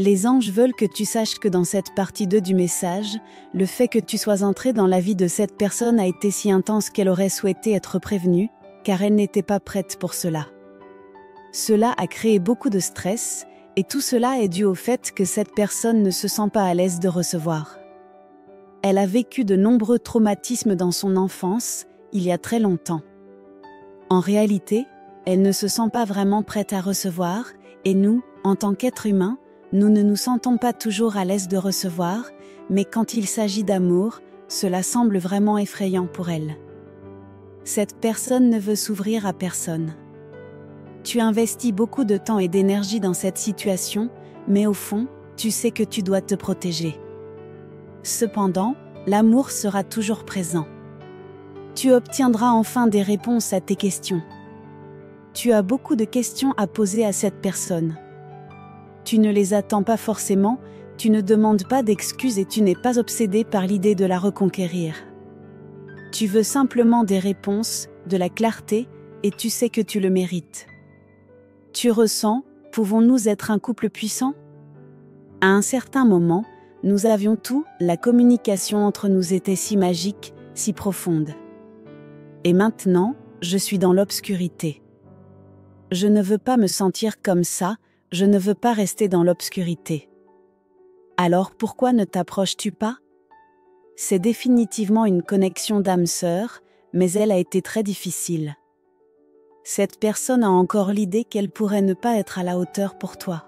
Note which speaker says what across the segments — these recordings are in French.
Speaker 1: Les anges veulent que tu saches que dans cette partie 2 du message, le fait que tu sois entré dans la vie de cette personne a été si intense qu'elle aurait souhaité être prévenue, car elle n'était pas prête pour cela. Cela a créé beaucoup de stress, et tout cela est dû au fait que cette personne ne se sent pas à l'aise de recevoir. Elle a vécu de nombreux traumatismes dans son enfance, il y a très longtemps. En réalité, elle ne se sent pas vraiment prête à recevoir, et nous, en tant qu'êtres humains, nous ne nous sentons pas toujours à l'aise de recevoir, mais quand il s'agit d'amour, cela semble vraiment effrayant pour elle. Cette personne ne veut s'ouvrir à personne. Tu investis beaucoup de temps et d'énergie dans cette situation, mais au fond, tu sais que tu dois te protéger. Cependant, l'amour sera toujours présent. Tu obtiendras enfin des réponses à tes questions. Tu as beaucoup de questions à poser à cette personne. Tu ne les attends pas forcément, tu ne demandes pas d'excuses et tu n'es pas obsédé par l'idée de la reconquérir. Tu veux simplement des réponses, de la clarté, et tu sais que tu le mérites. Tu ressens, pouvons-nous être un couple puissant ? À un certain moment, nous avions tout, la communication entre nous était si magique, si profonde. Et maintenant, je suis dans l'obscurité. Je ne veux pas me sentir comme ça, je ne veux pas rester dans l'obscurité. Alors pourquoi ne t'approches-tu pas ? C'est définitivement une connexion d'âme sœur, mais elle a été très difficile. Cette personne a encore l'idée qu'elle pourrait ne pas être à la hauteur pour toi.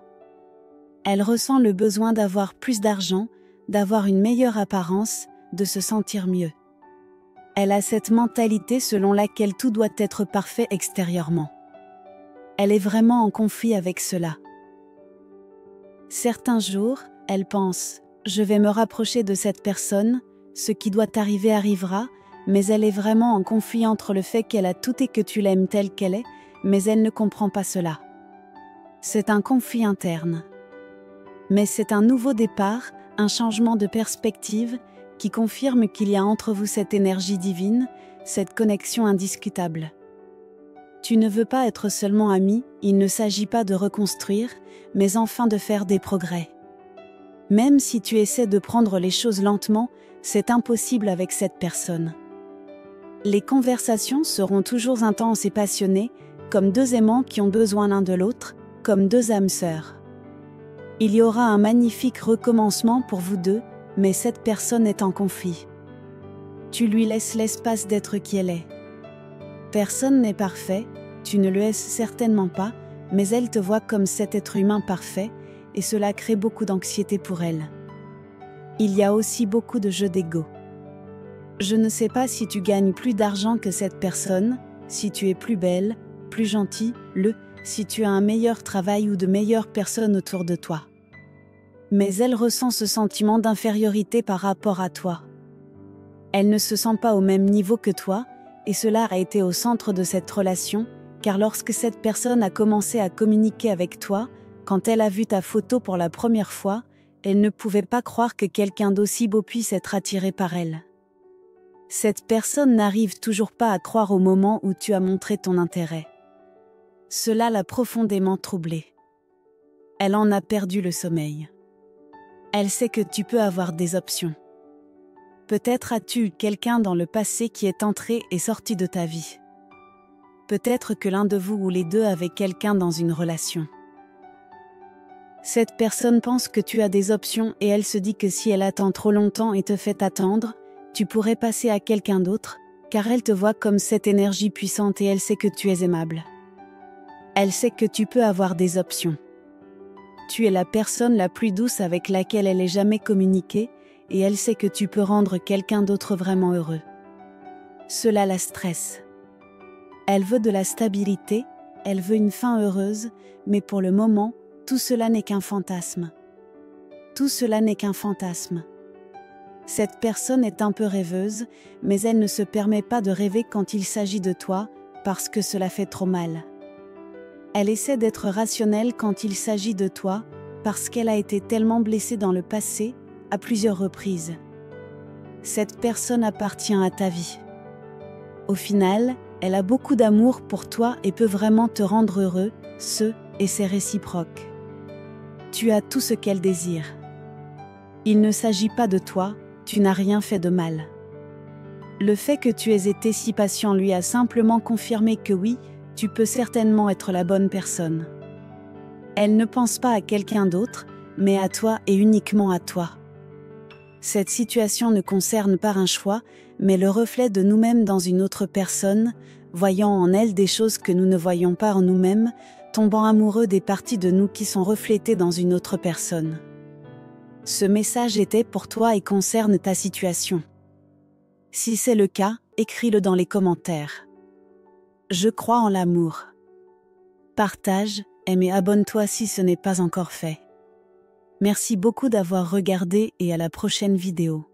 Speaker 1: Elle ressent le besoin d'avoir plus d'argent, d'avoir une meilleure apparence, de se sentir mieux. Elle a cette mentalité selon laquelle tout doit être parfait extérieurement. Elle est vraiment en conflit avec cela. Certains jours, elle pense « Je vais me rapprocher de cette personne, ce qui doit arriver arrivera », mais elle est vraiment en conflit entre le fait qu'elle a tout et que tu l'aimes telle qu'elle est, mais elle ne comprend pas cela. C'est un conflit interne. Mais c'est un nouveau départ, un changement de perspective, qui confirme qu'il y a entre vous cette énergie divine, cette connexion indiscutable. Tu ne veux pas être seulement amis, il ne s'agit pas de reconstruire, mais enfin de faire des progrès. Même si tu essaies de prendre les choses lentement, c'est impossible avec cette personne. Les conversations seront toujours intenses et passionnées, comme deux aimants qui ont besoin l'un de l'autre, comme deux âmes sœurs. Il y aura un magnifique recommencement pour vous deux, mais cette personne est en conflit. Tu lui laisses l'espace d'être qui elle est. Personne n'est parfait, tu ne le laisses certainement pas, mais elle te voit comme cet être humain parfait, et cela crée beaucoup d'anxiété pour elle. Il y a aussi beaucoup de jeux d'ego. Je ne sais pas si tu gagnes plus d'argent que cette personne, si tu es plus belle, plus gentille, si tu as un meilleur travail ou de meilleures personnes autour de toi. Mais elle ressent ce sentiment d'infériorité par rapport à toi. Elle ne se sent pas au même niveau que toi, et cela a été au centre de cette relation, car lorsque cette personne a commencé à communiquer avec toi, quand elle a vu ta photo pour la première fois, elle ne pouvait pas croire que quelqu'un d'aussi beau puisse être attiré par elle. Cette personne n'arrive toujours pas à croire au moment où tu as montré ton intérêt. Cela l'a profondément troublée. Elle en a perdu le sommeil. Elle sait que tu peux avoir des options. Peut-être as-tu eu quelqu'un dans le passé qui est entré et sorti de ta vie. Peut-être que l'un de vous ou les deux avait quelqu'un dans une relation. Cette personne pense que tu as des options et elle se dit que si elle attend trop longtemps et te fait attendre, tu pourrais passer à quelqu'un d'autre, car elle te voit comme cette énergie puissante et elle sait que tu es aimable. Elle sait que tu peux avoir des options. Tu es la personne la plus douce avec laquelle elle ait jamais communiqué et elle sait que tu peux rendre quelqu'un d'autre vraiment heureux. Cela la stresse. Elle veut de la stabilité, elle veut une fin heureuse, mais pour le moment, tout cela n'est qu'un fantasme. Tout cela n'est qu'un fantasme. Cette personne est un peu rêveuse, mais elle ne se permet pas de rêver quand il s'agit de toi, parce que cela fait trop mal. Elle essaie d'être rationnelle quand il s'agit de toi, parce qu'elle a été tellement blessée dans le passé, à plusieurs reprises. Cette personne appartient à ta vie. Au final, elle a beaucoup d'amour pour toi et peut vraiment te rendre heureux, et c'est réciproque. Tu as tout ce qu'elle désire. Il ne s'agit pas de toi, tu n'as rien fait de mal. Le fait que tu aies été si patient lui a simplement confirmé que oui, tu peux certainement être la bonne personne. Elle ne pense pas à quelqu'un d'autre, mais à toi et uniquement à toi. Cette situation ne concerne pas un choix, mais le reflet de nous-mêmes dans une autre personne, voyant en elle des choses que nous ne voyons pas en nous-mêmes, tombant amoureux des parties de nous qui sont reflétées dans une autre personne. Ce message était pour toi et concerne ta situation. Si c'est le cas, écris-le dans les commentaires. Je crois en l'amour. Partage, aime et abonne-toi si ce n'est pas encore fait. Merci beaucoup d'avoir regardé et à la prochaine vidéo.